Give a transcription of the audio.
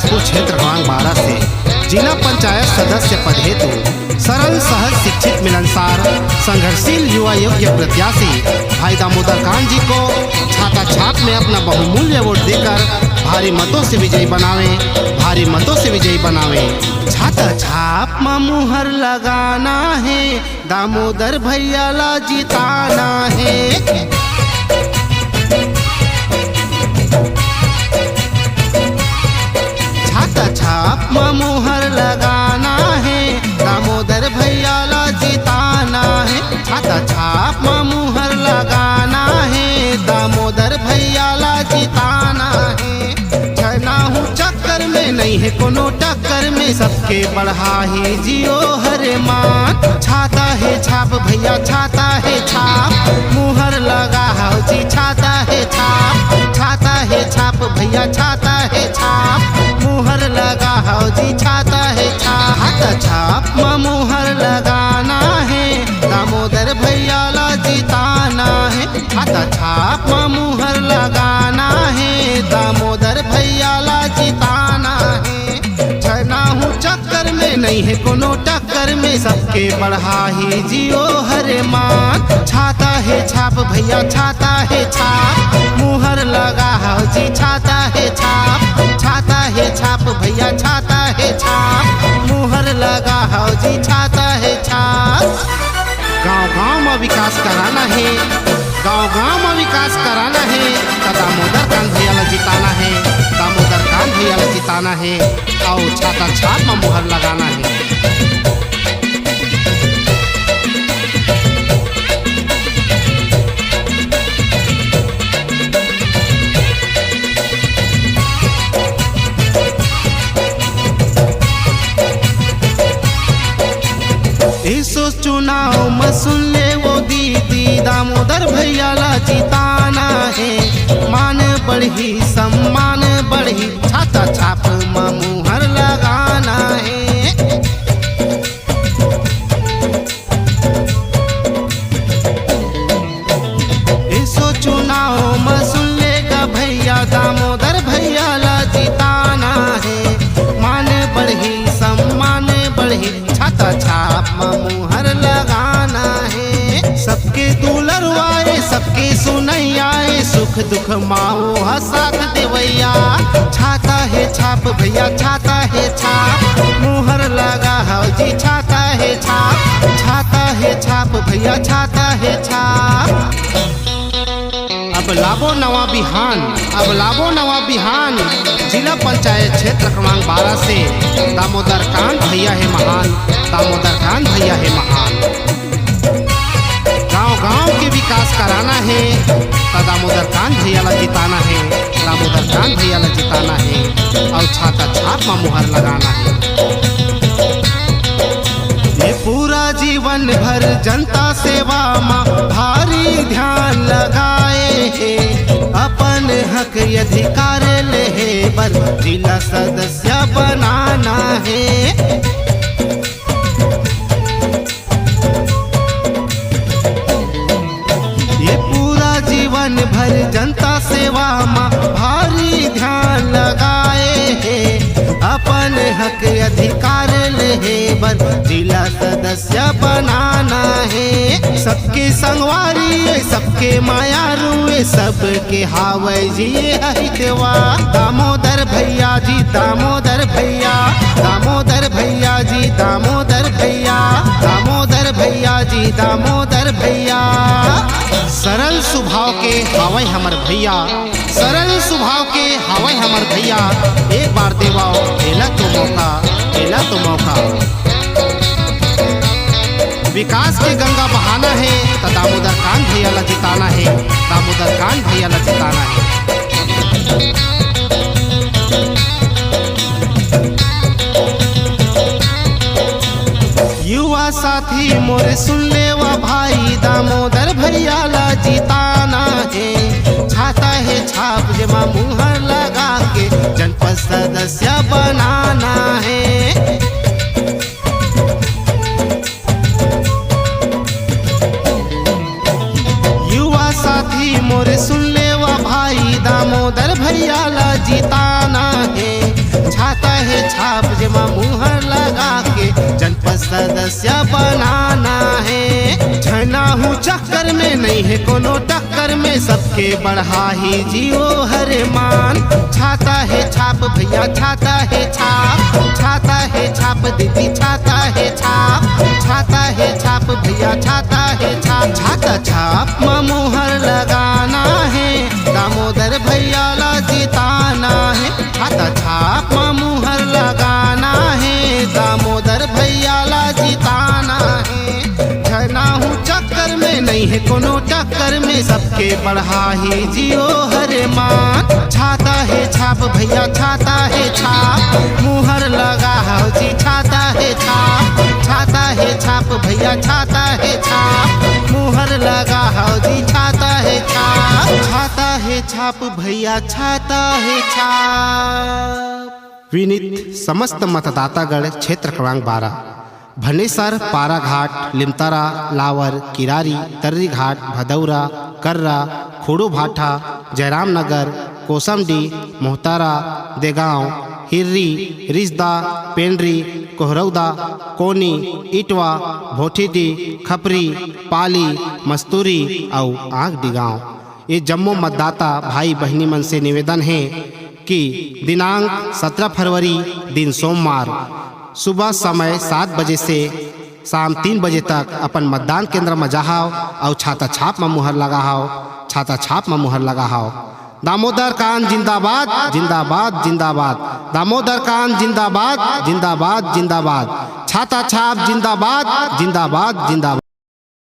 बिलासपुर क्षेत्र क्रमांक 12 से जिला पंचायत सदस्य पद हेतु सरल सहज शिक्षित मिलनसार संघर्षशील युवा योग्य प्रत्याशी भाई दामोदर कांत जी को छाता छाप में अपना बहुमूल्य वोट देकर भारी मतों से विजयी बनावे। छाता छाप में मुहर लगाना है, दामोदर भैया ला जिताना है। छाता छाप में मुहर लगाना है, दामोदर भैया ला जिताना है। छाता छाप में मुहर लगाना है, दामोदर भैया ला जिताना है। छना हूँ चक्कर में नहीं है कोनो टक्कर में, सबके बढ़ा ही जियो हरे मान। छाता है छाप भैया छाता है छाप, मुहर लगा हो जी छाता है छाप। छाता है छाप भैया छाता है छाप, मुहर लगा हो जी छाता है छाप। छाता छाप में मुहर लगाना है, दामोदर भैया ला जिताना है। छाता छाप में मुहर लगाना है, दामोदर भैया ला जिताना है। छना हूँ चक्कर में नहीं है कोनो टक्कर में, सबके बढ़ा ही जियो हरे मान। छाता है छाप भैया छाता है छाप, मुहर लगा हो जी छाता है छाप। छाता है छाप भैया छाता है छाप, मुहर लगा हो जी छाता है छाप। गांव-गांव में विकास कराना है, गांव-गांव में विकास कराना है, तो दामोदर कांत भैया ला जिताना है, दामोदर कांत भैया ला जिताना है और छाता छाप में मुहर लगाना है। इसो चुनाव में सुन ले वो दीदी, दामोदर भैया ला जिताना है। मान बढ़ी सम्मान बढ़ी, छाता छाप में मुहर लगाना है। इसो चुनाव में सुन लेगा भैया, दामोदर भैया ला जिताना है। मान बढ़ी सम्मान बढ़ी, छाता छाप में मुहर लगाना है। सबके दुलरवाए सबके सुनैयाए, सुख दुख माओ हसात देवैया। छाता है छाप भैया छाता है छाप, मुहर लगा हो जी छाता है छाप। छाता है छाप भैया छाता है छाप। अब लाबो नवा बिहान जिला पंचायत क्षेत्र क्रमांक 12 से दामोदर कांत भैया है महान, दामोदर कांत भैया है महान। गांव-गांव के विकास कराना है, तो दामोदर कांत भैया ला जिताना है, दामोदर कांत भैया ला जिताना है और छाता छाप में मुहर लगाना है। ये पूरा जीवन भर जनता सेवा में भारी ध्यान लगाए है। अपन हक अधिकार ले बर जिला सदस्य बनाना है। ये पूरा जीवन भर जनता सेवा में भारी ध्यान लगाए है। अपन हक अधिकार ले बर जिला सदस्य बनाना है। सबके संगवारी सबके मायारू, सबके हावै जी हितवा। दामोदर भैया जी दामोदर भैया, दामोदर भैया जी दामोदर भैया, दामोदर भैया जी दामोदर भैया। सरल स्वभाव के हावै हमर भैया, सरल स्वभाव के हावै हमर भैया। एक बार देवाओ एला तो मौका, एला तो मौका। विकास के गंगा बहाना है, तो दामोदर कांत भैया ला जिताना है, दामोदर कांत भैया ला जिताना है। युवा साथी मोरे सुन ले वा भाई, दामोदर भैया ला जिताना है। छाता है छाप जमा मुहर लगा के जनपद सदस्य बनाना है। युवा साथी मोरे सुन ले वा भाई, दामोदर भैया ला जिताना है। छाता में मुहर लगा के जनपद सदस्य बनाना है। झना हूँ चक्कर में नहीं है कोनो टक्कर में, सबके बढ़ा ही जियो हरे मान। छाता है छाप भैया छाता है छाप, छाता है छाप दीदी छाता है छाप, छाता है छाप भैया छाता है छाप। छाता छाप में मुहर लगाना है, दामोदर भैया ला जिताना है। छाता छाप में मुहर लगाना है, दामोदर भैया ला जिताना है। झना हूँ चक्कर में नहीं है कोनो टक्कर में, सबके बढ़ा ही जियो हरे मान। छाता है छाप भैया छाता है छाप, मुहर लगा हो जी छाता है छाप, छाता है छाप भैया छाता है छाप, मुहर लगा हो जी छाता है छाप, छाता है छाप भैया छाता है छाप। विनीत समस्त मतदातागण क्षेत्र क्रमांक 12 भनेसर, पाराघाट, लिमतारा, लावर, किरारी, तर्री घाट, भदौरा, कर्रा, खोड़ू भाठा, जयराम नगर, कोसमडी, मोहतारा, देगांव, हिर्री, रिजदा, पेंड्री, कोहरौदा, कोनी, इटवा, भोठीडी, खपरी, पाली, मस्तूरी और आंकडी गाँव। ये जम्मू मतदाता भाई बहनी मन से निवेदन है कि दिनांक 17 फरवरी दिन सोमवार सुबह समय 7 बजे से शाम 3 बजे तक अपन मतदान केंद्र में जाओ और छाता छाप में मुहर लगाओ, छाता छाप में मुहर लगाओ। दामोदर कांत जिंदाबाद जिंदाबाद जिंदाबाद, दामोदर कांत जिंदाबाद जिंदाबाद जिंदाबाद, छाता छाप जिंदाबाद जिंदाबाद जिंदाबाद।